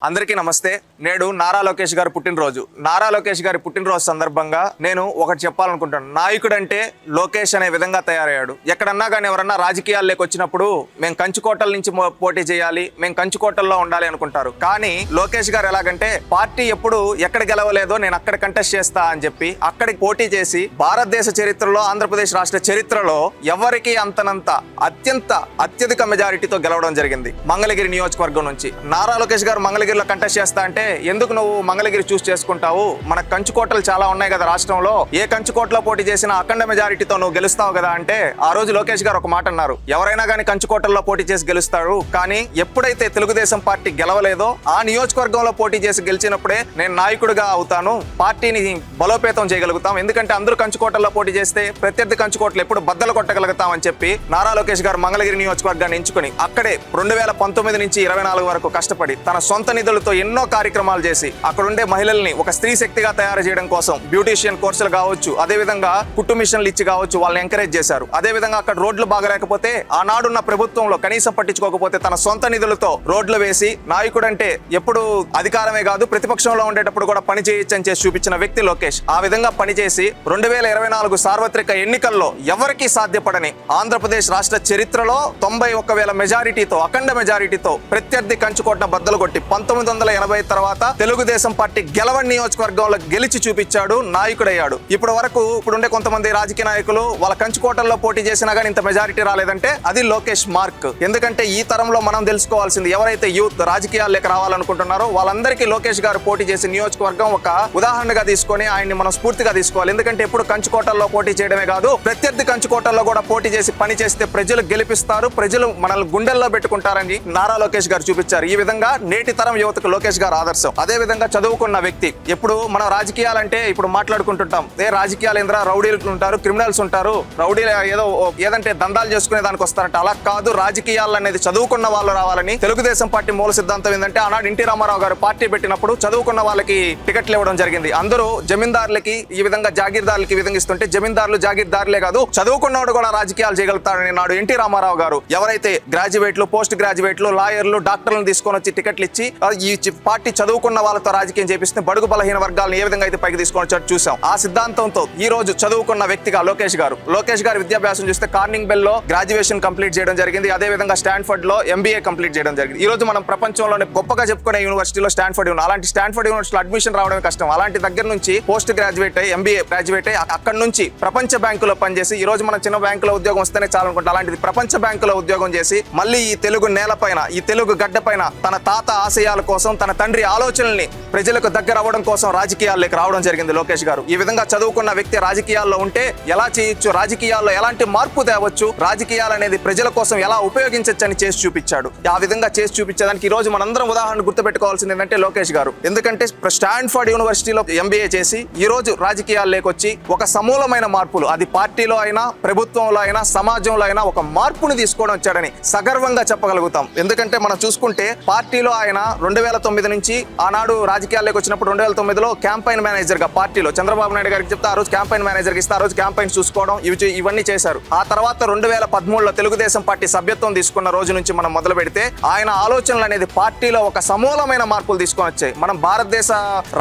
అందరికీ నమస్తే. నేడు నారా లోకేష్ గారి పుట్టినరోజు. నారా లోకేష్ గారి పుట్టినరోజు సందర్భంగా నేను ఒకటి చెప్పాలనుకుంటాను. నాయకుడు అంటే లోకేష్ అనే విధంగా తయారయ్యాడు. ఎక్కడన్నా కానీ ఎవరన్నా రాజకీయాల్లోకి వచ్చినప్పుడు మేము కంచుకోటల నుంచి పోటీ చేయాలి, మేము కంచుకోటల్లో ఉండాలి అనుకుంటారు. కానీ లోకేష్ గారు ఎలాగంటే పార్టీ ఎప్పుడు ఎక్కడ గెలవలేదో నేను అక్కడ కంటెస్ట్ చేస్తా అని చెప్పి అక్కడికి పోటీ చేసి భారతదేశ చరిత్రలో, ఆంధ్రప్రదేశ్ రాష్ట్ర చరిత్రలో ఎవరికి అంతనంత అత్యధిక మెజారిటీతో గెలవడం జరిగింది. మంగళగిరి నియోజకవర్గం నుంచి నారా లోకేష్ గారు మంగళగిరిలో కంటెస్ట్ చేస్తా అంటే, ఎందుకు నువ్వు మంగళగిరి చూస్ చేసుకుంటావు, మన కంచుకోటలు చాలా ఉన్నాయి కదా రాష్ట్రంలో, ఏ కంచుకోటలో పోటీ చేసినా అఖండ మెజారిటీతో నువ్వు గెలుస్తావు కదా అంటే, ఆ రోజు లోకేష్ గారు ఒక మాట అన్నారు, ఎవరైనా కానీ కంచుకోటల్లో పోటీ చేసి గెలుస్తాడు, కానీ ఎప్పుడైతే తెలుగుదేశం పార్టీ గెలవలేదో ఆ నియోజకవర్గంలో పోటీ చేసి గెలిచినప్పుడే నేను నాయకుడిగా అవుతాను, పార్టీని బలోపేతం చేయగలుగుతాం, ఎందుకంటే అందరూ కంచుకోటల్లో పోటీ చేస్తే ప్రత్యర్థి కంచుకోటలు ఎప్పుడు బద్దలు కొట్టగలుగుతాం అని చెప్పి నారా లోకేష్ గారు మంగళగిరి నియోజకవర్గాన్ని ఎంచుకుని అక్కడే 2019 నుంచి 24 వరకు కష్టపడి తన సొంత నిధులతో ఎన్నో కార్యక్రమాలు చేసి అక్కడుండే మహిళల్ని ఒక స్త్రీ శక్తిగా తయారు చేయడం కోసం బ్యూటీషియన్ కోర్సులు కావచ్చు, అదే విధంగా కుట్టు మిషన్లు ఇచ్చి కావచ్చు వాళ్ళని ఎంకరేజ్ చేశారు. అదే విధంగా అక్కడ రోడ్లు బాగలేకపోతే ఆనాడున్న ప్రభుత్వంలో కనీసం పట్టించుకోకపోతే తన సొంత నిధులతో రోడ్లు వేసి, నాయకుడంటే ఎప్పుడు అధికారమే కాదు ప్రతిపక్షంలో ఉండేటప్పుడు కూడా పని చేయొచ్చని చేసి చూపించిన వ్యక్తి లోకేష్. ఆ విధంగా పనిచేసి 2024 సార్వత్రిక ఎన్నికల్లో ఎవరికీ సాధ్యపడని ఆంధ్రప్రదేశ్ రాష్ట్ర చరిత్రలో 91,000 మెజారిటీతో, అఖండ మెజారిటీతో ప్రత్యర్థి కంచుకోట బద్దలు కొట్టి 1980 తర్వాత తెలుగుదేశం పార్టీ గెలవని నియోజకవర్గంలో గెలిచి చూపించాడు, నాయకుడయ్యాడు. ఇప్పుడుండే కొంతమంది రాజకీయ నాయకులు వాళ్ళ కంచుకోటల్లో పోటీ చేసినా కానీ ఇంత మెజారిటీ రాలేదంటే అది లోకేష్ మార్క్. ఎందుకంటే ఈ తరంలో మనం తెలుసుకోవాల్సింది, ఎవరైతే యూత్ రాజకీయాల్లోకి రావాలనుకుంటున్నారో వాళ్ళందరికీ లోకేష్ గారు పోటీ చేసే నియోజకవర్గం ఒక ఉదాహరణగా తీసుకొని ఆయన్ని మనం స్ఫూర్తిగా తీసుకోవాలి. ఎందుకంటే ఎప్పుడు కంచుకోటల్లో పోటీ చేయడమే కాదు, ప్రత్యర్థి కంచుకోటల్లో కూడా పోటీ చేసి పని చేస్తే ప్రజలు గెలిపిస్తారు, ప్రజలు మనల్ని గుండెల్లో పెట్టుకుంటారని నారా లోకేష్ గారు చూపించారు. ఈ విధంగా నేటి తరం యువతకు లోకేష్ గారు ఆదర్శం. అదే విధంగా చదువుకున్న వ్యక్తి. ఇప్పుడు మనం రాజకీయాలంటే ఇప్పుడు మాట్లాడుకుంటుంటాం, రాజకీయాలు ఏంద్రా, రౌడీలు ఉంటారు, క్రిమినల్స్ ఉంటారు, రౌడీలు ఏదంటే దందాలు చేసుకునే దానికి వస్తారంట. అలా కాదు, రాజకీయాలు అనేది చదువుకున్న వాళ్ళు రావాలని తెలుగుదేశం పార్టీ మూల సిద్ధాంతం ఏంటంటే, ఆనాడు ఎన్టీ రామారావు గారు పార్టీ పెట్టినప్పుడు చదువుకున్న వాళ్ళకి టికెట్లు ఇవ్వడం జరిగింది. అందరూ జమీందారులకి ఈ విధంగా జాగీర్దారులకి ఈ విధంగా ఇస్తుంటే, జమీందారులు జాగీర్దారులే కాదు చదువుకున్నవాడు కూడా రాజకీయాలు చేయగలుగుతాడని నాడు ఎన్టీ రామారావు గారు ఎవరైతే గ్రాడ్యుయేట్లు, పోస్ట్ గ్రాడ్యుయేట్లు, లాయర్లు, డాక్టర్లను తీసుకొని వచ్చి టికెట్లు ఇచ్చి ఈ పార్టీ చదువుకున్న వాళ్ళతో రాజకీయం చేపిస్తే బడుగు బలహీన వర్గాలను ఏ విధంగా అయితే పైకి తీసుకొని వచ్చారు చూసాం. ఆ సిద్ధాంతంతో ఈ రోజు చదువుకున్న వ్యక్తిగా లోకేష్ గారి విద్యాభ్యాసం చూస్తే కార్నింగ్ బెల్ లో గ్రాడ్యుయేషన్ కంప్లీట్ చేయడం జరిగింది. అదే విధంగా స్టాన్ఫర్డ్ లో MBA కంప్లీట్ చేయడం జరిగింది. ఈ రోజు మనం ప్రపంచంలోనే గొప్పగా చెప్పుకునే యూనివర్సిటీలో స్టాన్ఫర్డ్ ఉంది. అలాంటి స్టాన్ఫర్డ్ యూనివర్సిటీలో అడ్మిషన్ రావడమే కష్టం. అలాంటి దగ్గర నుంచి పోస్ట్ గ్రాడ్యుయేట్ అయ్యి MBA గ్రాడ్యుయేట్ అయ్యి అక్కడ నుంచి ప్రపంచ బ్యాంకులో పనిచేసి, ఈ రోజు మనం చిన్న బ్యాంకులో ఉద్యోగం వస్తేనే చాలనుకుంటాం, అలాంటిది ప్రపంచ బ్యాంకులో ఉద్యోగం చేసి మళ్ళీ ఈ తెలుగు నేలపైన, ఈ తెలుగు గడ్డపైన తన తాత ఆశయాల కోసం, తన తండ్రి ఆలోచనల్ని ప్రజలకు దగ్గర అవ్వడం కోసం రాజకీయాల్లోకి రావడం జరిగింది లోకేష్ గారు. ఈ విధంగా చదువుకున్న వ్యక్తి రాజకీయాల్లో ఉంటే ఎలా చేయొచ్చు, రాజకీయాల్లో ఎలాంటి మార్పు తేవచ్చు, రాజకీయాలు అనేది ప్రజల కోసం ఎలా ఉపయోగించవచ్చు అని చేసి చూపించాడు. ఆ విధంగా చేసి చూపించడానికి ఈ రోజు మనందరం ఉదాహరణ గుర్తుపెట్టుకోవాల్సింది ఏంటంటే లోకేష్ గారు. ఎందుకంటే స్టాన్ఫర్డ్ యూనివర్సిటీలో MBA చేసి ఈ రోజు రాజకీయాల్లోకి వచ్చి ఒక సమూలమైన మార్పులు, అది పార్టీలో అయినా, ప్రభుత్వంలో అయినా, సమాజంలో అయినా ఒక మార్పుని తీసుకోవడం వచ్చాడని సగర్వంగా చెప్పగలుగుతాం. ఎందుకంటే మనం చూసుకుంటే పార్టీలో ఆయన 2009 నుంచి ఆనాడు రాజకీయాల్లోకి వచ్చినప్పుడు 2009లో క్యాంపైన్ మేనేజర్ గా పార్టీలో చంద్రబాబు నాయుడు గారికి చెప్తే ఆ రోజు క్యాంపైన్ మేనేజర్ కి ఇస్తే ఆ రోజు క్యాంపైన్ చూసుకోవడం ఇవన్నీ చేశారు. ఆ తర్వాత 2013లో తెలుగుదేశం పార్టీ సభ్యత్వం తీసుకున్న రోజు నుంచి మనం మొదలు పెడితే ఆయన ఆలోచనలు అనేది పార్టీలో ఒక సమూలమైన మార్పులు తీసుకొని వచ్చాయి. మనం భారతదేశ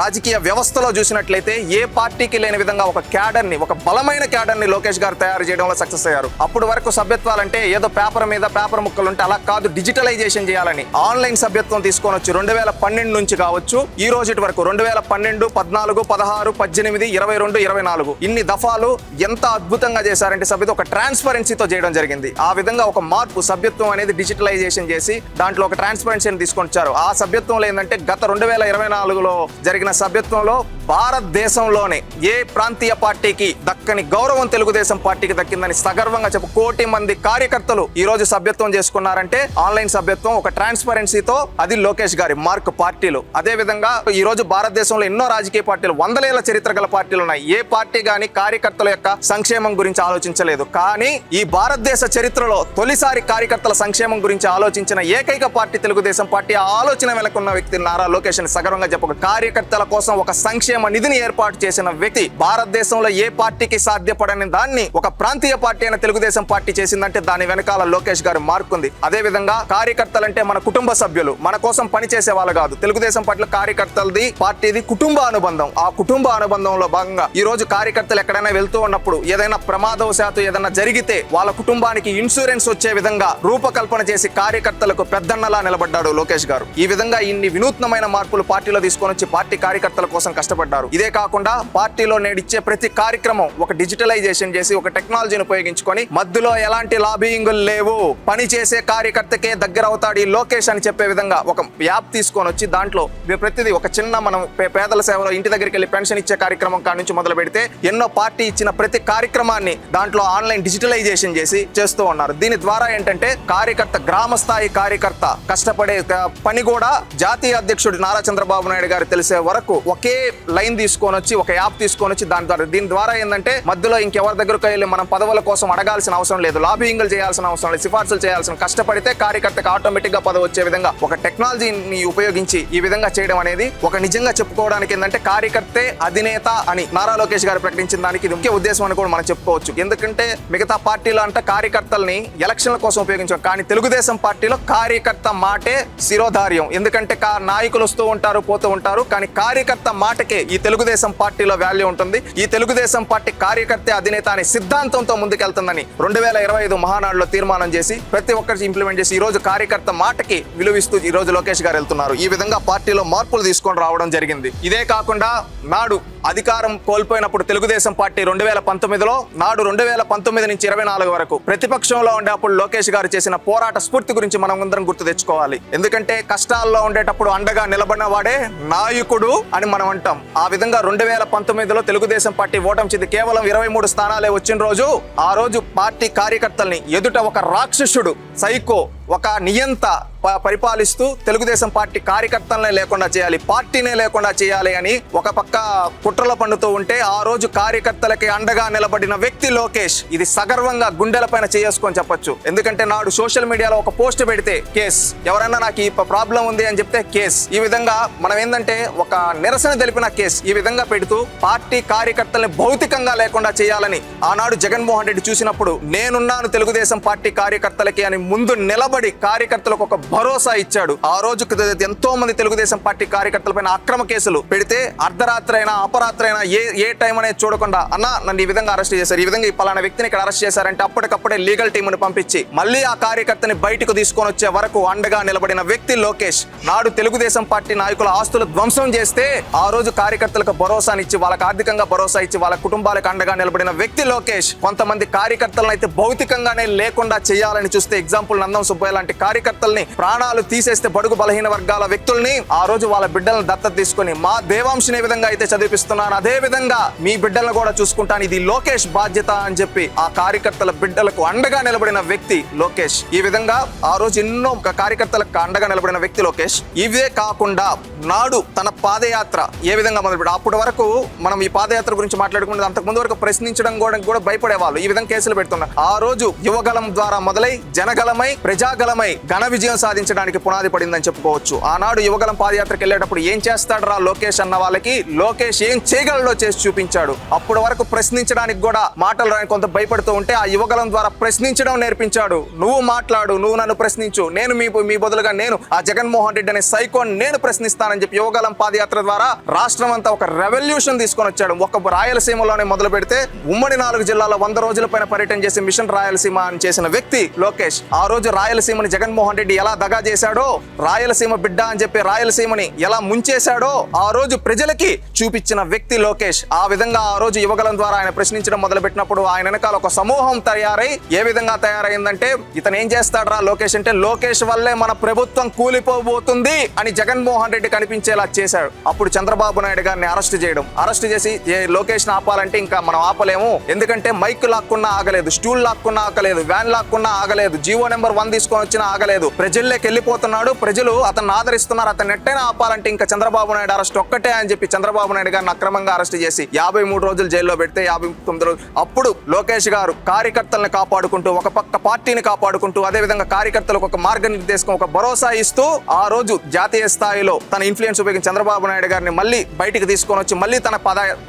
రాజకీయ వ్యవస్థలో చూసినట్లయితే ఏ పార్టీకి లేని విధంగా ఒక క్యాడర్ ని, ఒక బలమైన క్యాడర్ ని లోకేష్ గారు తయారు చేయడంలో సక్సెస్ అయ్యారు. అప్పుడు వరకు సభ్యత్వాలంటే ఏదో పేపర్ ముక్కలు ఉంటే అలా కాదు, డిజిటలైజేషన్ చేయాలని ఆన్లైన్ సభ్యత్వం తీసుకొని వచ్చి 2012 నుంచి కావచ్చు ఈ రోజు వరకు 2012, 14, 16, 18, 22, 24 ఇన్ని దఫాలు ఎంత అద్భుతంగా చేశారంటే సభ్యత్వం ఒక ట్రాన్స్పరెన్సీతో చేయడం జరిగింది. ఆ విధంగా ఒక మార్పు, సభ్యత్వం అనేది డిజిటలైజేషన్ చేసి దాంట్లో ఒక ట్రాన్స్పరెన్సీని తీసుకొని వచ్చారు. ఆ సభ్యత్వంలో ఏంటంటే గత 2024లో జరిగిన సభ్యత్వంలో భారతదేశంలోనే ఏ ప్రాంతీయ పార్టీకి దక్కని గౌరవం తెలుగుదేశం పార్టీకి దక్కిందని సగర్వంగా 1 కోటి మంది కార్యకర్తలు ఈ రోజు సభ్యత్వం చేసుకున్నారంటే ఆన్లైన్ సభ్యత్వం ఒక ట్రాన్స్పరెన్సీతో, అది లోకేష్ గారి మార్క్ పార్టీలు. అదే విధంగా ఈ రోజు భారతదేశంలో ఎన్నో రాజకీయ పార్టీలు, 100 ఏళ్ల చరిత్ర గల పార్టీలు ఉన్నాయి. ఏ పార్టీ గాని కార్యకర్తల యొక్క సంక్షేమం గురించి ఆలోచించలేదు. కానీ ఈ భారతదేశ చరిత్రలో తొలిసారి కార్యకర్తల సంక్షేమం గురించి ఆలోచించిన ఏకైక పార్టీ తెలుగుదేశం పార్టీ. ఆ ఆలోచన వెనుకున్న వ్యక్తి నారా లోకేష్ అని సగర్వంగా చెప్పక, కార్యకర్తల కోసం ఒక సంక్షేమ నిధిని ఏర్పాటు చేసిన వ్యక్తి. భారతదేశంలో ఏ పార్టీకి సాధ్యపడని దాన్ని ఒక ప్రాంతీయ పార్టీ అయిన తెలుగుదేశం పార్టీ చేసిందంటే దాని వెనకాల లోకేష్ గారి మార్క్ ఉంది. అదే విధంగా కార్యకర్తలంటే మన కుటుంబ సభ్యులు, మన కోసం పని పనిచేసే వాళ్ళు కాదు. తెలుగుదేశం పార్టీలో కార్యకర్తలది పార్టీది కుటుంబ అనుబంధం. ఆ కుటుంబ అనుబంధంలో భాగంగా ఈ రోజు కార్యకర్తలు ఎక్కడైనా వెళ్తూ ఉన్నప్పుడు ఏదైనా ప్రమాదవశాత్తు ఏదైనా జరిగితే వాళ్ళ కుటుంబానికి ఇన్సూరెన్స్ వచ్చే విధంగా రూపకల్పన చేసి కార్యకర్తలకు పెద్దన్నలా నిలబడ్డాడు లోకేష్ గారు. ఈ విధంగా ఇన్ని వినూత్నమైన మార్పులు పార్టీలో తీసుకొని వచ్చి పార్టీ కార్యకర్తల కోసం కష్టపడ్డారు. ఇదే కాకుండా పార్టీలో నేడిచ్చే ప్రతి కార్యక్రమం ఒక డిజిటలైజేషన్ చేసి ఒక టెక్నాలజీని ఉపయోగించుకొని మధ్యలో ఎలాంటి లాబింగులు లేవు, పని చేసే కార్యకర్తకే దగ్గర అవుతాడు ఈ లోకేష్ అని చెప్పే విధంగా ఒక యాప్ తీసుకొని వచ్చి దాంట్లో ప్రతిదీ ఒక చిన్న మనం పేదల సేవలో ఇంటి దగ్గరికి వెళ్ళి పెన్షన్ ఇచ్చే కార్యక్రమం కాడి నుంచి మొదలు పెడితే ఎన్నో పార్టీ ఇచ్చిన ప్రతి కార్యక్రమాన్ని దాంట్లో ఆన్లైన్ డిజిటలైజేషన్ చేసి చేస్తూ ఉన్నారు. దీని ద్వారా ఏంటంటే కార్యకర్త గ్రామ స్థాయి కార్యకర్త కష్టపడే పని కూడా జాతీయ అధ్యక్షుడు నారా చంద్రబాబు నాయుడు గారు తెలిసే వరకు ఒకే లైన్ తీసుకొని వచ్చి ఒక యాప్ తీసుకొని వచ్చి దీని ద్వారా ఏంటంటే మధ్యలో ఇంకెవరి దగ్గరకు వెళ్ళి మనం పదవుల కోసం అడగాల్సిన అవసరం లేదు, లాబింగ్లు చేయాల్సిన అవసరం లేదు, సిఫార్సులు చేయాల్సిన, కష్టపడితే కార్యకర్తకు ఆటోమేటిక్ గా పదవి వచ్చే విధంగా ఒక టెక్నాలజీని ఉపయోగించి ఈ విధంగా చేయడం అనేది ఒక నిజంగా చెప్పుకోవడానికి ఏంటంటే కార్యకర్తే అధినేత అని నారా లోకేష్ గారు ప్రకటించిన దానికి ఇది ముఖ్య ఉద్దేశం అని కూడా మనం చెప్పుకోవచ్చు. ఎందుకంటే మిగతా పార్టీలో అంటే కార్యకర్తల్ని ఎలక్షన్ల కోసం ఉపయోగించాం, కానీ తెలుగుదేశం పార్టీలో కార్యకర్త మాటే శిరోధార్యం. ఎందుకంటే నాయకులు వస్తూ ఉంటారు పోతూ ఉంటారు, కానీ కార్యకర్త మాటకే ఈ తెలుగుదేశం పార్టీలో వాల్యూ ఉంటుంది. ఈ తెలుగుదేశం పార్టీ కార్యకర్త అధినేత అనే సిద్ధాంతంతో ముందుకెళ్తుందని 2025 మహానాడులో తీర్మానం చేసి ప్రతి ఒక్కరికి ఇంప్లిమెంట్ చేసి ఈ రోజు కార్యకర్త మాటకి విలువిస్తూ ఈ రోజు లోకేష్ గారు వెళ్తున్నారు. ఈ విధంగా పార్టీలో మార్పులు తీసుకొని రావడం జరిగింది. ఇదే కాకుండా నాడు అధికారం కోల్పోయినప్పుడు తెలుగుదేశం పార్టీ 2019లో నాడు 2019 నుంచి 24 వరకు ప్రతిపక్షంలో ఉండే అప్పుడు లోకేష్ గారు చేసిన పోరాట స్ఫూర్తి గురించి మనం అందరం గుర్తు తెచ్చుకోవాలి. ఎందుకంటే కష్టాల్లో ఉండేటప్పుడు అండగా నిలబడిన వాడే నాయకుడు అని మనం అంటాం. ఆ విధంగా 2019లో తెలుగుదేశం పార్టీ ఓటమి చెంది కేవలం 23 స్థానాలే వచ్చిన రోజు ఆ రోజు పార్టీ కార్యకర్తల్ని ఎదుట ఒక రాక్షసుడు సైకో ఒక నియంత పరిపాలిస్తూ తెలుగుదేశం పార్టీ కార్యకర్తలనే లేకుండా చేయాలి, పార్టీనే లేకుండా చేయాలి అని ఒక పక్క కుట్రలు పండుతూ ఉంటే ఆ రోజు కార్యకర్తలకి అండగా నిలబడిన వ్యక్తి లోకేష్. ఇది సగర్వంగా గుండెలపైన చేసుకొని చెప్పొచ్చు. ఎందుకంటే నాడు సోషల్ మీడియాలో ఒక పోస్ట్ పెడితే కేస్, ఎవరైనా నాకు ఈ ప్రాబ్లం ఉంది అని చెప్తే కేస్, ఈ విధంగా మనం ఏంటంటే ఒక నిరసన తెలిపిన కేస్ ఈ విధంగా పెడుతూ పార్టీ కార్యకర్తల్ని భౌతికంగా లేకుండా చేయాలని ఆనాడు జగన్మోహన్ రెడ్డి చూసినప్పుడు నేనున్నాను తెలుగుదేశం పార్టీ కార్యకర్తలకి అని ముందు నిలబడి కార్యకర్తలకు ఒక భరోసా ఇచ్చాడు. ఆ రోజు ఎంతో మంది తెలుగుదేశం పార్టీ కార్యకర్తలపైన అక్రమ కేసులు పెడితే అర్ధరాత్రి అయినా అపరాత్రి అయినా ఏ టైం అనేది చూడకుండా అన్నా నన్ను ఈ విధంగా అరెస్ట్ చేశారు, ఈ విధంగా ఈ పలానా వ్యక్తిని ఇక్కడ అరెస్ట్ చేశారంటే అప్పటికప్పుడే లీగల్ టీమును పంపించి మళ్ళీ ఆ కార్యకర్తని బయటకు తీసుకొని వచ్చే వరకు అండగా నిలబడిన వ్యక్తి లోకేష్. నాడు తెలుగుదేశం పార్టీ నాయకుల ఆస్తులు ధ్వంసం చేస్తే ఆ రోజు కార్యకర్తలకు భరోసానిచ్చి వాళ్ళకి ఆర్థికంగా భరోసా ఇచ్చి వాళ్ళ కుటుంబాలకు అండగా నిలబడిన వ్యక్తి లోకేష్. కొంతమంది కార్యకర్తలను అయితే భౌతికంగానే లేకుండా చేయాలని చూస్తే ఎగ్జాంపుల్ నందం సుబ్బయ్య లాంటి కార్యకర్తల్ని ప్రాణాలు తీసేస్తే బడుగు బలహీన వర్గాల వ్యక్తుల్ని ఆ రోజు వాళ్ళ బిడ్డలను దత్తత తీసుకొని మా దేవాంశని ఏ విధంగా అయితే చదివిస్తున్నాను అదే విధంగా మీ బిడ్డలను కూడా చూసుకుంటాను, ఇది లోకేష్ బాధ్యత అని చెప్పి ఆ కార్యకర్తల బిడ్డలకు అండగా నిలబడిన వ్యక్తి లోకేష్. ఈ విధంగా ఆ రోజు ఎన్నో కార్యకర్తలకు అండగా నిలబడిన వ్యక్తి లోకేష్. ఇవే కాకుండా నాడు తన పాదయాత్ర ఏ విధంగా మొదలుపెట్టాడు. అప్పటి వరకు మనం ఈ పాదయాత్ర గురించి మాట్లాడుకుంటే అంతకు ముందు వరకు ప్రశ్నించడం కూడా భయపడేవాళ్ళు, ఈ విధంగా కేసులు పెడుతున్నారు. ఆ రోజు యువగలం ద్వారా మొదలై జనగలమై ప్రజాగలమై ఘన విజయం సాధించడానికి పునాది పడిందని చెప్పుకోవచ్చు. ఆనాడు యువగలం పాదయాత్రకు వెళ్ళేటప్పుడు ఏం చేస్తాడరా లోకేష్ అన్న వాళ్ళకి లోకేష్ ఏం చేయగలడో చేసి చూపించాడు. అప్పటి వరకు ప్రశ్నించడానికి కూడా మాటలు రాని కొంత భయపడుతూ ఉంటే ఆ యువగలం ద్వారా ప్రశ్నించడం నేర్పించాడు. నువ్వు మాట్లాడు, నువ్వు నన్ను ప్రశ్నించు, నేను మీ బదులుగా నేను ఆ జగన్మోహన్ రెడ్డి అనే సైకోని నేను ప్రశ్నిస్తానని చెప్పి యువగలం పాదయాత్ర ద్వారా రాష్ట్రం అంతా ఒక రెవల్యూషన్ తీసుకొని వచ్చాడు. ఒక రాయలసీమలోనే మొదలు పెడితే ఉమ్మడి 4 జిల్లాలో 100 రోజుల పైన పర్యటన చేసి మిషన్ రాయలసీమ అని చేసిన వ్యక్తి లోకేష్. ఆ రోజు రాయలసీమని జగన్మోహన్ రెడ్డి ఎలా దగా చేశాడో, రాయలసీమ బిడ్డ అని చెప్పి రాయలసీమని ఎలా ముంచేశాడో ఆ రోజు ప్రజలకి చూపించిన వ్యక్తి లోకేష్. ఆ విధంగా ఆ రోజు యువగలం ద్వారా ఆయన ప్రశ్నించడం మొదలుపెట్టినప్పుడు ఆయన వెనకాల ఒక సమూహం తయారై ఏ విధంగా తయారైందంటే ఇతను ఏం చేస్తాడరా లోకేష్ అంటే లోకేష్ వల్లే మన ప్రభుత్వం కూలిపోబోతుంది అని జగన్మోహన్ రెడ్డి కనిపించేలా చేశాడు. అప్పుడు చంద్రబాబు నాయుడు గారిని అరెస్ట్ చేసి లోకేష్ ని ఆపాలంటే ఇంకా మనం ఆపలేము, ఎందుకంటే మైక్ లాక్కున్నా ఆగలేదు, స్టూల్ లాక్కున్నా ఆగలేదు, వ్యాన్ లాక్కున్నా ఆగలేదు, జీవో నెంబర్ 1 తీసుకొని వచ్చినా ఆగలేదు, ప్రజల్లోకి వెళ్ళిపోతున్నాడు, ప్రజలు అతన్ని ఆదరిస్తున్నారు, అతను ఎట్టైనా ఆపాలంటే ఇంకా చంద్రబాబు నాయుడు అరెస్ట్ ఒక్కటే అని చెప్పి చంద్రబాబు నాయుడు గారిని అక్రమంగా అరెస్ట్ చేసి 53 రోజులు జైల్లో పెడితే 59 రోజులు అప్పుడు లోకేష్ గారు కార్యకర్తలను కాపాడుకుంటూ ఒక పక్క పార్టీని కాపాడుకుంటూ అదే విధంగా కార్యకర్తలకు ఒక మార్గనిర్దేశం ఒక భరోసా ఇస్తూ ఆ రోజు జాతీయ స్థాయిలో తన ఇన్ఫ్లుయెన్స్ ఉపయోగించి చంద్రబాబు నాయుడు గారిని మళ్ళీ బయటికి తీసుకొని వచ్చి మళ్ళీ తన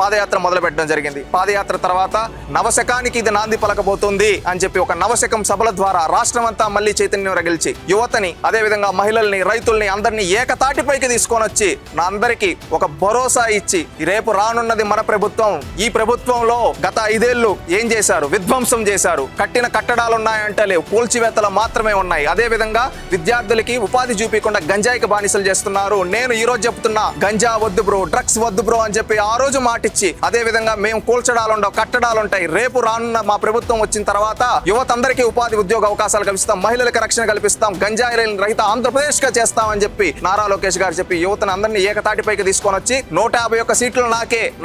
పాదయాత్ర మొదలు పెట్టడం జరిగింది. పాదయాత్ర తర్వాత నవశకానికి ఇది నాంది పలకబోతుంది అని చెప్పి ఒక నవశకం సభల ద్వారా రాష్ట్రం అంతా మళ్ళీ చైతన్యం రగిల్చి యువతని, అదే విధంగా మహిళల్ని, రైతుల్ని అందరినీ ఏకతాటిపైకి తీసుకొని వచ్చి నా అందరికీ ఒక భరోసా ఇచ్చి రేపు రానున్నది మన ప్రభుత్వం. ఈ ప్రభుత్వంలో గత 5 ఏళ్లు ఏం చేశారు? విధ్వంసం చేశారు. కట్టిన కట్టడాలు ఉన్నాయంటే లేవు, కూల్చివేతలు మాత్రమే ఉన్నాయి. అదే విధంగా విద్యార్థులకి ఉపాధి చూపించకుండా గంజాయికి బానిసలు చేస్తున్నారు. నేను ఈ రోజు చెప్తున్నా, గంజా వద్దు బ్రో, డ్రగ్స్ వద్దు బ్రో అని చెప్పి ఆ రోజు మాటిచ్చి, అదే విధంగా మేము కూల్చడాలు ఉండవు, కట్టడాలు ఉంటాయి. రేపు రానున్న మా ప్రభుత్వం వచ్చిన తర్వాత యువత అందరికీ ఉపాధి ఉద్యోగ అవకాశాలు కల్పిస్తాం, మహిళలకు రక్షణ కల్పిస్తాం, గంజాయి రహిత ఆంధ్రప్రదేశ్ గా చేస్తామని చెప్పి నారా లోకేష్ గారు చెప్పి యువతను అందరినీ ఏకతాటిపైకి తీసుకొని వచ్చి 151 సీట్లు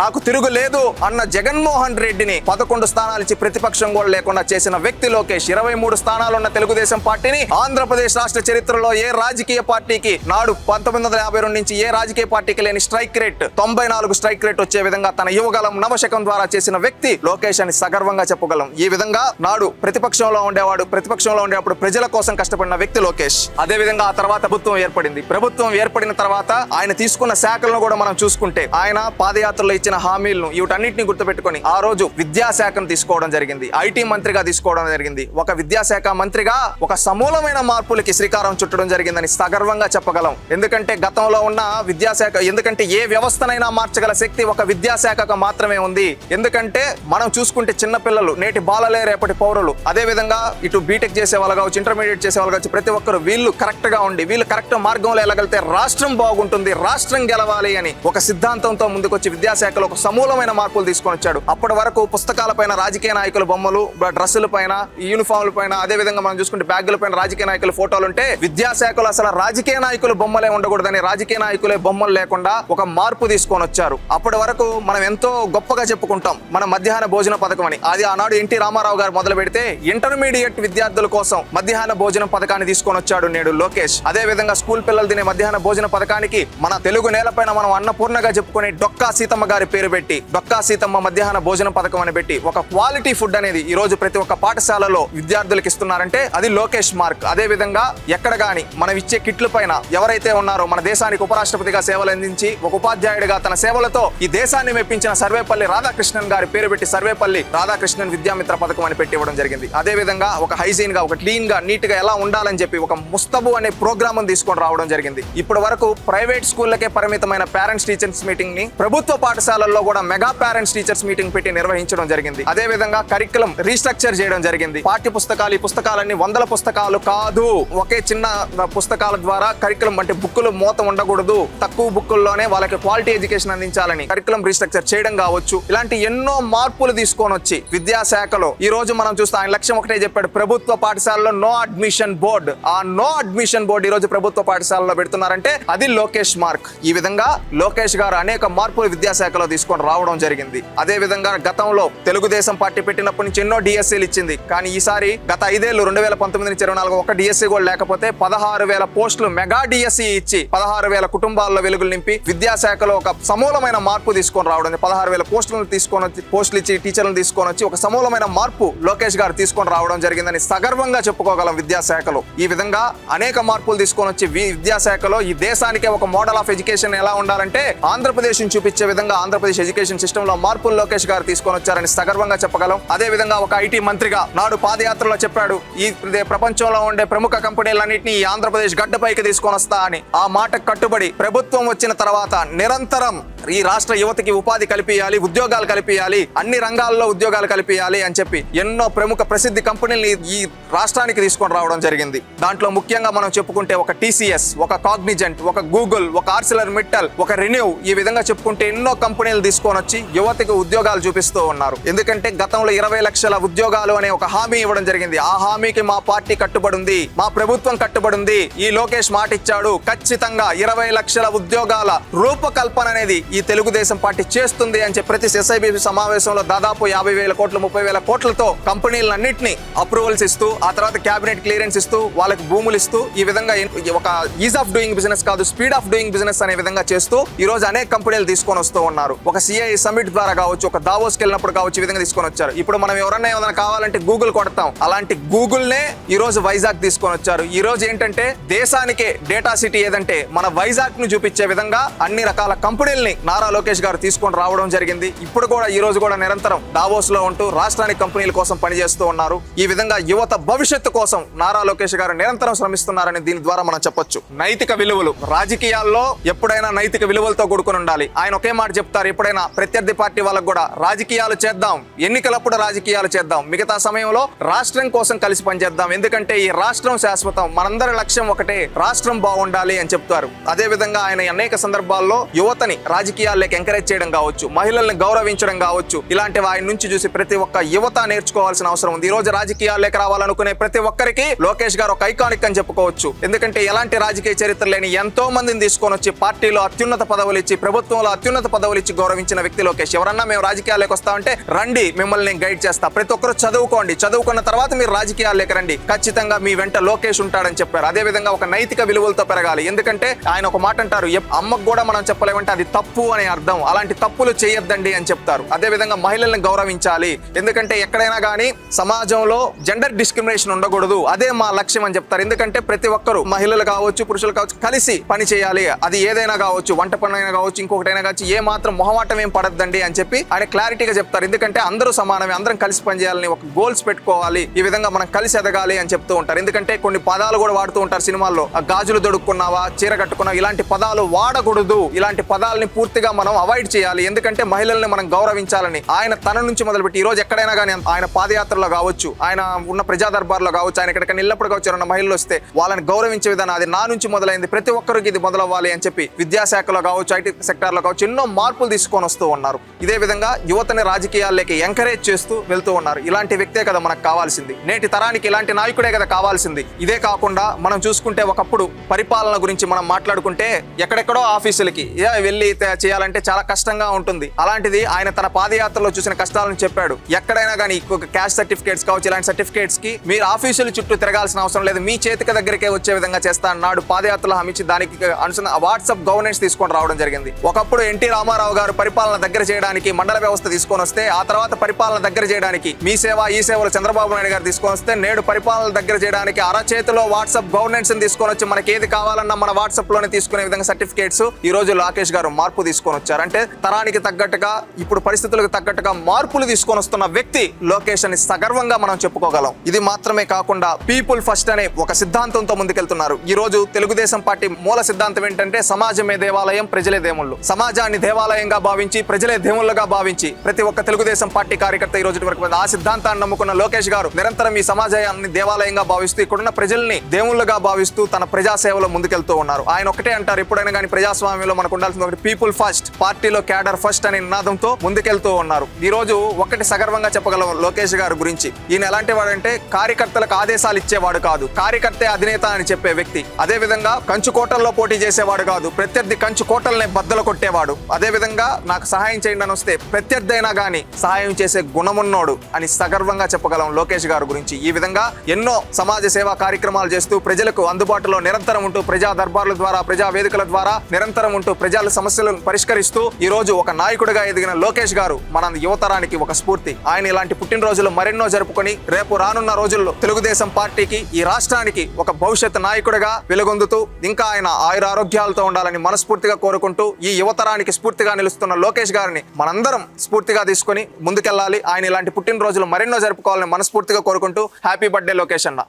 నాకు తిరుగు లేదు అన్న జగన్మోహన్ రెడ్డిని 11 స్థానాలు ఇచ్చి ప్రతిపక్షం కూడా లేకుండా చేసిన వ్యక్తి లోకేష్. 23 స్థానాలున్న తెలుగుదేశం పార్టీని ఆంధ్రప్రదేశ్ రాష్ట్ర చరిత్రలో ఏ రాజకీయ పార్టీకి నాడు 1952 నుంచి ఏ రాజకీయ పార్టీకి లేని స్ట్రైక్ రేట్ 94 స్ట్రైక్ రేట్ వచ్చే విధంగా తన యువగలం నవశకం ద్వారా చేసిన వ్యక్తి లోకేష్ అని సగర్వంగా చెప్పగలం. ఈ విధంగా నాడు ప్రతిపక్షంలో ఉండేప్పుడు ప్రజల కోసం కష్టపడిన వ్యక్తి లోకేష్. అదే విధంగా ఆ తర్వాత ప్రభుత్వం ఏర్పడింది. ప్రభుత్వం ఏర్పడిన తర్వాత ఆయన తీసుకున్న శాఖలను కూడా మనం చూసుకుంటే ఆయన పాదయాత్రలో ఇచ్చిన హామీలను వీటన్నిటిని గుర్తుపెట్టుకొని ఆ రోజు విద్యాశాఖను తీసుకోవడం జరిగింది, ఐటీ మంత్రిగా తీసుకోవడం జరిగింది. ఒక విద్యాశాఖ మంత్రిగా ఒక సమూలమైన మార్పులకి శ్రీకారం చుట్టడం జరిగిందని సగర్వంగా చెప్పగలం. ఎందుకంటే గతంలో ఉన్న విద్యాశాఖ, ఎందుకంటే ఏ వ్యవస్థనైనా మార్చగల శక్తి ఒక విద్యాశాఖకు మాత్రమే ఉంది. ఎందుకంటే మనం చూసుకుంటే చిన్నపిల్లలు నేటి బాలలే రేపటి పౌరులు. అదే విధంగా ఇటు బీటెక్ చేసే వాళ్ళు కావచ్చు, ఇంటర్మీడియట్ చేసే వాళ్ళు కావచ్చు, ప్రతి ఒక్కరు వీళ్ళు కరెక్ట్ గా ఉండి వీళ్ళు కరెక్ట్ మార్గంలో వెళ్ళగలిగితే రాష్ట్రం బాగుంటుంది, రాష్ట్రం గెలవాలి అని ఒక సిద్ధాంతంతో ముందుకొచ్చి విద్యాశాఖలో ఒక సమూలమైన మార్పులు తీసుకొని వచ్చాడు. అప్పటి వరకు పుస్తకాల పైన రాజకీయ నాయకుల బొమ్మలు, డ్రెస్సుల పైన, యూనిఫామ్ల పైన, అదే విధంగా మనం చూసుకుంటే బ్యాగుల పైన రాజకీయ నాయకుల ఫోటోలు ఉంటే విద్యాశాఖలో అసలు రాజకీయ నాయకుల బొమ్మలే ఉండకూడదని రాజకీయ నాయకులే బొమ్మలు లేకుండా ఒక మార్పు తీసుకొని వచ్చారు. అప్పటి వరకు మనం ఎంతో గొప్పగా చెప్పుకుంటాం మన మధ్యాహ్న భోజన పథకం అని. అది ఆనాడు ఎన్టీ రామారావు గారు మొదలు పెడితే ఇంటర్మీడియట్ విద్యార్థుల కోసం మధ్యాహ్న భోజనం పథకాన్ని తీసుకొని వచ్చాడు నేడు లోకేష్. అదే విధంగా స్కూల్ పిల్లలు తినే మధ్యాహ్న భోజన పథకానికి మన తెలుగు నేలపైన మనం అన్నపూర్ణగా చెప్పుకునే డొక్కా సీతమ్మ గారి పేరు పెట్టి డొక్కా సీతమ్మ మధ్యాహ్న భోజన పథకం అని పెట్టి ఒక క్వాలిటీ ఫుడ్ అనేది ఈ రోజు ప్రతి ఒక్క పాఠశాలలో విద్యార్థులకు ఇస్తున్నారంటే అది లోకేష్ మార్క్. అదే విధంగా ఎక్కడ గాని మనం ఇచ్చే కిట్ల పైన ఎవరైతే ఉన్నారో మన దేశానికి ఉపరాష్ట్రపతిగా సేవలు అందించి ఒక ఉపాధ్యాయుడిగా తన సేవలతో ఈ దేశాన్ని మెప్పించిన సర్వేపల్లి రాధాకృష్ణన్ గారి పేరు పెట్టి సర్వేపల్లి రాధాకృష్ణన్ విద్యామిత్ర పథకం అని పెట్టి ఇవ్వడం జరిగింది. అదే విధంగా ఒక హైజీన్ గా, ఒక క్లీన్ గా, నీట్ గా ఎలా ఉండాలని చెప్పి ఒక ముస్తబు అనే ప్రోగ్రామ్ తీసుకొని రావడం జరిగింది. ఇప్పటి వరకు ప్రైవేట్ స్కూళ్లకే పరిమితమైన పేరెంట్స్ టీచర్స్ మీటింగ్ ని ప్రభుత్వ పాఠశాలల్లో కూడా మెగా పేరెంట్స్ టీచర్స్ మీటింగ్ పెట్టి నిర్వహించడం జరిగింది. అదే విధంగా కరికులం రీస్ట్రక్చర్ చేయడం జరిగింది. పాఠ్య పుస్తకాలు, ఈ పుస్తకాలన్నీ 100 పుస్తకాలు కాదు, ఒకే చిన్న పుస్తకాల ద్వారా కరికులం అంటే బుక్కులు మోత ఉండకూడదు, తక్కువ బుక్కుల్లోనే వాళ్ళకి క్వాలిటీ ఎడ్యుకేషన్ అందించాలని కరికులం రీస్ట్రక్చర్ చేయడం కావచ్చు. ఇలాంటి ఎన్నో మార్పులు తీసుకొని వచ్చి విద్యాశాఖలో ఈ రోజు మనం చూస్తే ఆయన లక్ష్యం ఒకటే చెప్పాడు, ప్రభుత్వ పాఠశాలలో నో అడ్మిషన్ బోర్డ్. ఆ నో అడ్మిషన్ బోర్డు ఈ రోజు ప్రభుత్వ పాఠశాలలో పెడుతున్నారంటే అది లోకేష్ మార్క్. ఈ విధంగా లోకేష్ గారు అనేక మార్పులు విద్యాశాఖలో తీసుకొని రావడం జరిగింది. అదే విధంగా గతంలో తెలుగుదేశం పార్టీ పెట్టినప్పటి నుంచి ఎన్నో డిఎస్సీలు ఇచ్చింది. కానీ ఈసారి గత 5 ఏళ్లు 2019 నుంచి 24 ఒక డిఎస్సీ కూడా లేకపోతే 16,000 పోస్టులు మెగా డిఎస్సీ ఇచ్చి 16,000 కుటుంబాల్లో వెలుగులు నింపి విద్యాశాఖలో ఒక సమూలమైన మార్పు తీసుకొని రావడం. 16,000 పోస్టులు ఇచ్చి టీచర్లను తీసుకొని వచ్చి ఒక సమూలమైన మార్పు లోకేష్ గారు తీసుకొని రావడం జరిగిందని సగర్వంగా చెప్పుకోగలం విద్యాశాఖలో. ఈ విధంగా అనేక మార్పులు తీసుకొని వచ్చి విద్యాశాఖలో ఈ దేశానికే ఒక మోడల్ ఆఫ్ ఎడ్యుకేషన్ ఎలా ఉండాలంటే ఆంధ్రప్రదేశ్ చూపించే విధంగా ఆంధ్రప్రదేశ్ ఎడ్యుకేషన్ సిస్టమ్ లో మార్పులు లోకేష్ గారు తీసుకొని వచ్చారని సగర్వంగా చెప్పగలం. అదే విధంగా ఒక ఐటీ మంత్రిగా నాడు పాదయాత్రలో చెప్పాడు, ఈ ప్రపంచంలో ఉండే ప్రముఖ కంపెనీలన్నింటినీ ఈ ఆంధ్రప్రదేశ్ గడ్డపైకి తీసుకొని వస్తా అని. ఆ మాటకు కట్టుబడి ప్రభుత్వం వచ్చిన తర్వాత నిరంతరం ఈ రాష్ట్ర యువతకి ఉపాధి కల్పియాలి, ఉద్యోగాలు కల్పియాలి, అన్ని రంగాల్లో ఉద్యోగాలు కల్పియాలి అని చెప్పి ఎన్నో ప్రముఖ ప్రసిద్ధి కంపెనీలు ఈ రాష్ట్రానికి తీసుకొని రావడం జరిగింది. దాంట్లో ముఖ్యంగా మనం చెప్పుకుంటే ఒక టీసీఎస్, ఒక కాగ్నిజెంట్, ఒక గూగుల్, ఒక ఆర్సిలర్ మిట్టల్, ఒక రెన్యూ, ఈ విధంగా చెప్పుకుంటే ఎన్నో కంపెనీలు తీసుకొని వచ్చి యువతకి ఉద్యోగాలు చూపిస్తూ ఉన్నారు. ఎందుకంటే గతంలో 20 లక్షల ఉద్యోగాలు అనే ఒక హామీ ఇవ్వడం జరిగింది. ఆ హామీకి మా పార్టీ కట్టుబడి ఉంది, మా ప్రభుత్వం కట్టుబడి ఉంది. ఈ లోకేష్ మాట ఇచ్చాడు, ఖచ్చితంగా 20 లక్షల ఉద్యోగాల రూపకల్పన అనేది ఈ తెలుగుదేశం పార్టీ చేస్తుంది అని చెప్పి ప్రతి ఎస్ఐబి సమావేశంలో దాదాపు 50,000 కోట్లు 30,000 కోట్లతో కంపెనీలన్నింటినీ అప్రూవల్స్ ఇస్తూ ఆ తర్వాత క్యాబినెట్ క్లియరెన్స్ ఇస్తూ వాళ్ళకి భూములు ఇస్తూ ఈ విధంగా ఒక ఈజ్ ఆఫ్ డూయింగ్ బిజినెస్ కాదు స్పీడ్ ఆఫ్ డూయింగ్ బిజినెస్ అనే విధంగా చేస్తూ ఈ రోజు అనేక కంపెనీలు తీసుకొని వస్తూ ఉన్నారు. ఒక సిఐ సమిట్ ద్వారా కావచ్చు, ఒక దావోస్కి వెళ్ళినప్పుడు కావచ్చు, ఈ విధంగా తీసుకొని వచ్చారు. ఇప్పుడు మనం ఎవరన్నా ఏమైనా కావాలంటే గూగుల్ కొడతాం, అలాంటి గూగుల్ నే ఈ రోజు వైజాగ్ తీసుకొని వచ్చారు. ఈ రోజు ఏంటంటే దేశానికే డేటా సిటీ ఏదంటే మన వైజాగ్ ను చూపించే విధంగా అన్ని రకాల కంపెనీల్ని నారా లోకేష్ గారు తీసుకొని రావడం జరిగింది. ఇప్పుడు కూడా ఈ రోజు కూడా నిరంతరం దావోస్ లో ఉంటూ రాష్ట్రానికి కంపెనీల కోసం పనిచేస్తూ ఉన్నారు. ఈ విధంగా యువత భవిష్యత్తు కోసం నారా లోకేష్ గారు నిరంతరం శ్రమిస్తున్నారని దీని ద్వారా మనం చెప్పొచ్చు. నైతిక విలువలు రాజకీయాల్లో ఎప్పుడైనా నైతిక విలువలతో కూడుకుని ఉండాలి. ఆయన ఒకే మాట చెప్తారు, ఎప్పుడైనా ప్రత్యర్థి పార్టీ వాళ్ళకు కూడా రాజకీయాలు చేద్దాం, ఎన్నికలప్పుడు రాజకీయాలు చేద్దాం, మిగతా సమయంలో రాష్ట్రం కోసం కలిసి పనిచేద్దాం, ఎందుకంటే ఈ రాష్ట్రం శాశ్వతం, మనందరి లక్ష్యం ఒకటే, రాష్ట్రం బాగుండాలి అని చెప్తారు. అదే విధంగా ఆయన అనేక సందర్భాల్లో యువతని రాజకీయాల్లోకి ఎంకరేజ్ చేయడం కావచ్చు, మహిళల్ని గౌరవించడం కావచ్చు, ఇలాంటివి ఆయన నుంచి చూసి ప్రతి ఒక్క యువత నేర్చుకోవాల్సిన అవసరం ఉంది. ఈ రోజు రాజకీయాల్లోకి రావాలనుకునే ప్రతి ఒక్కరికి లోకేష్ గారు ఒక ఐకానిక్ అని చెప్పుకోవచ్చు. ఎందుకంటే ఎలాంటి రాజకీయ చరిత్ర లేని ఎంతో మందిని తీసుకొని వచ్చి పార్టీలో అత్యున్నత పదవులు ఇచ్చి, ప్రభుత్వంలో అత్యున్నత పదవులు ఇచ్చి గౌరవించిన వ్యక్తి లోకేష్. ఎవరన్నా మేము రాజకీయాల్లోకి వస్తామంటే రండి, మిమ్మల్ని నేను గైడ్ చేస్తా, ప్రతి ఒక్కరు చదువుకోండి, చదువుకున్న తర్వాత మీరు రాజకీయాల్లోకి రండి, ఖచ్చితంగా మీ వెంట లోకేష్ ఉంటాడని చెప్పారు. అదే విధంగా ఒక నైతిక విలువలతో పెరగాలి. ఎందుకంటే ఆయన ఒక మాట అంటారు, అమ్మకు కూడా మనం చెప్పలేమంటే అది తప్పు అనే అర్థం, అలాంటి తప్పులు చేయొద్దండి అని చెప్తారు. అదే విధంగా మహిళల్ని గౌరవించాలి, ఎందుకంటే ఎక్కడైనా కానీ సమాజంలో జెండర్ డిస్క్రిమినేషన్ ఉండకూడదు, అదే మా లక్ష్యం అని చెప్తారు. ఎందుకంటే ప్రతి ఒక్కరు మహిళలు కావచ్చు, పురుషులు కావచ్చు, కలిసి పని చేయాలి, అది ఏదైనా కావచ్చు, వంట పని అయినా కావచ్చు, ఇంకొకటైనా కావచ్చు, ఏ మాత్రం మొహమాటం ఏం పడద్దండి అని చెప్పి ఆయన క్లారిటీగా చెప్తారు. ఎందుకంటే అందరూ సమానమే, అందరం కలిసి పనిచేయాలని ఒక గోల్స్ పెట్టుకోవాలి, ఈ విధంగా మనం కలిసి ఎదగాలి అని చెప్తూ ఉంటారు. ఎందుకంటే కొన్ని పదాలు కూడా వాడుతూ ఉంటారు సినిమాల్లో, గాజులు దొడుక్కున్నావా, చీర కట్టుకున్నావా, ఇలాంటి పదాలు వాడకూడదు, ఇలాంటి పదాలని పూర్తిగా మనం అవాయిడ్ చేయాలి, ఎందుకంటే మహిళల్ని మనం గౌరవించాలని ఆయన తన నుంచి మొదలుపెట్టి ఈ రోజు ఎక్కడైనా కానీ ఆయన పాదయాత్రలో కావచ్చు, ఆయన ఉన్న ప్రజా దర్బార్లో కావచ్చు, ఆయన ఎక్కడికైనా నిల్లప్పుడు కావచ్చు, ఎవరైనా మహిళలు వస్తే వాళ్ళని గౌరవించే విధానం అది నా నుంచి మొదలైంది, ప్రతి ఒక్కరికి ఇది మొదలవ్వాలి అని చెప్పి విద్యాశాఖలో కావచ్చు, ఐటీ సెక్టార్లో కావచ్చు ఎన్నో మార్పులు తీసుకొని వస్తూ ఉన్నారు. ఇదే విధంగా యువతని రాజకీయాల్లోకి ఎంకరేజ్ చేస్తూ వెళ్తూ ఉన్నారు. ఇలాంటి వ్యక్తే కదా మనకు కావాల్సింది, నేటి తరానికి ఇలాంటి నాయకుడే కదా కావాల్సింది. ఇదే కాకుండా మనం చూసుకుంటే ఒకప్పుడు పరిపాలన గురించి మనం మాట్లాడుకుంటే ఎక్కడెక్కడో ఆఫీసులకి వెళ్ళి చేయాలంటే చాలా కష్టంగా ఉంటుంది. అలాంటిది ఆయన తన పాదయాత్రలో చూసిన కష్టాలను చెప్పాడు. ఎక్కడైనా కానీ క్యాష్ సర్టిఫికేట్స్ కావచ్చు, ఇలాంటి సర్టిఫికేట్స్ కి మీరు ఆఫీసుల చుట్టూ తిరగాల్సిన అవసరం లేదు, మీ చేతికి దగ్గరికే వచ్చే విధంగా చేస్తా అన్నాడు. పాదయాత్రలో హామీ ఇచ్చి దానికి వాట్సాప్ గవర్నెన్స్ తీసుకొని రావడం జరిగింది. ఒకప్పుడు ఎన్టీ రామారావు గారు పరిపాలన దగ్గర చేయడానికి మండల వ్యవస్థ తీసుకొని వస్తే, ఆ తర్వాత పరిపాలన దగ్గర చేయడానికి మీ సేవ ఈ సేవలు చంద్రబాబు నాయుడు గారు తీసుకొని వస్తే, నేడు పరిపాలన దగ్గర చేయడానికి అరచేతిలో వాట్సాప్ గవర్నెన్స్ తీసుకొని వచ్చి మనకి ఏది కావాలన్నా మన వాట్సాప్ లోనే తీసుకునే విధంగా సర్టిఫికేట్స్ ఈ రోజు లోకేష్ గారు మార్పు తీసుకొని వచ్చారు. అంటే తరానికి తగ్గట్టుగా, ఇప్పుడు పరిస్థితులకు తగ్గట్టుగా మార్పులు తీసుకొని వస్తున్న వ్యక్తి లోకేష్ అని సగర్వంగా మనం చెప్పుకోగలం. ఇది మాత్రమే కాకుండా పీపుల్ ఫస్ట్ అనే ఒక సిద్ధాంతంతో ముందుకెళ్తున్నారు. ఈ రోజు తెలుగుదేశం పార్టీ మూల సిద్ధాంతం ఏంటంటే సమాజమే దేవాలయం, ప్రజలే దేవుళ్ళు. సమాజాన్ని దేవాలయంగా భావించి, ప్రజలే దేవుళ్ళుగా భావించి ప్రతి ఒక్క తెలుగుదేశం పార్టీ కార్యకర్త ఈ రోజు వరకు ఆ సిద్ధాంతాన్ని నమ్ముకున్న లోకేష్ గారు నిరంతరం ఈ సమాజాన్ని దేవాలయంగా భావిస్తూ, ఇక్కడున్న ప్రజల్ని దేవుళ్ళుగా భావిస్తూ తన ప్రజాసేవలో ముందుకెళ్తూ ఉన్నారు. ఆయన ఒకటే అంటారు, ఎప్పుడైనా కానీ ప్రజాస్వామ్యంలో మనకు ఉండాల్సిన ఒకటి పీపుల్ ఫస్ట్, పార్టీలో క్యాడర్ ఫస్ట్ అనే నినాదంతో ముందుకెళ్తూ ఉన్నారు. ఈ రోజు ఒకటి సగర్వంగా చెప్పగలం లోకేష్ గారి గురించి, ఈయన ఎలాంటి వాడంటే కార్యకర్తలకు ఆదేశాలు ఇచ్చేవాడు కాదు, కార్యకర్తే అధినేత అని చెప్పే వ్యక్తి. అదే విధంగా కంచుకోటల్లో పోటీ చేసేవాడు కాదు, ప్రత్యర్థి కంచుకోటల్ని బద్దలు కొట్టేవాడు. అదే విధంగా నాకు సహాయం చేయండి అని వస్తే ప్రత్యర్థి అయినా గానీ సహాయం చేసే గుణమున్నోడు అని సగర్వంగా చెప్పగలం లోకేష్ గారి గురించి. ఈ విధంగా ఎన్నో సమాజ సేవా కార్యక్రమాలు చేస్తూ ప్రజలకు అందుబాటులో నిరంతరం ఉంటూ, ప్రజా దర్బార్ల ద్వారా, ప్రజా వేదికల ద్వారా నిరంతరం ఉంటూ ప్రజల సమస్యలను పరిష్కరిస్తూ ఈ రోజు ఒక నాయకుడిగా ఎదిగిన లోకేష్ గారు మన యువతరానికి ఒక స్ఫూర్తి. ఆయన ఇలాంటి పుట్టినరోజులు మరెన్నో జరుపుకొని రేపు రానున్న రోజుల్లో తెలుగుదేశం పార్టీకి, ఈ రాష్ట్రానికి ఒక భవిష్యత్ నాయకుడిగా వెలుగొందుతూ ఇంకా ఆయన ఆయురారోగ్యాలతో ఉండాలని మనస్ఫూర్తిగా కోరుకుంటూ, ఈ యువతరానికి స్ఫూర్తిగా నిలుస్తున్న లోకేష్ గారిని మనందరం స్ఫూర్తిగా తీసుకొని ముందుకెళ్ళాలి. ఆయన ఇలాంటి పుట్టినరోజులు మరెన్నో జరుపుకోవాలని మనస్ఫూర్తిగా కోరుకుంటూ హ్యాపీ బర్త్డే లోకేష్ అన్న.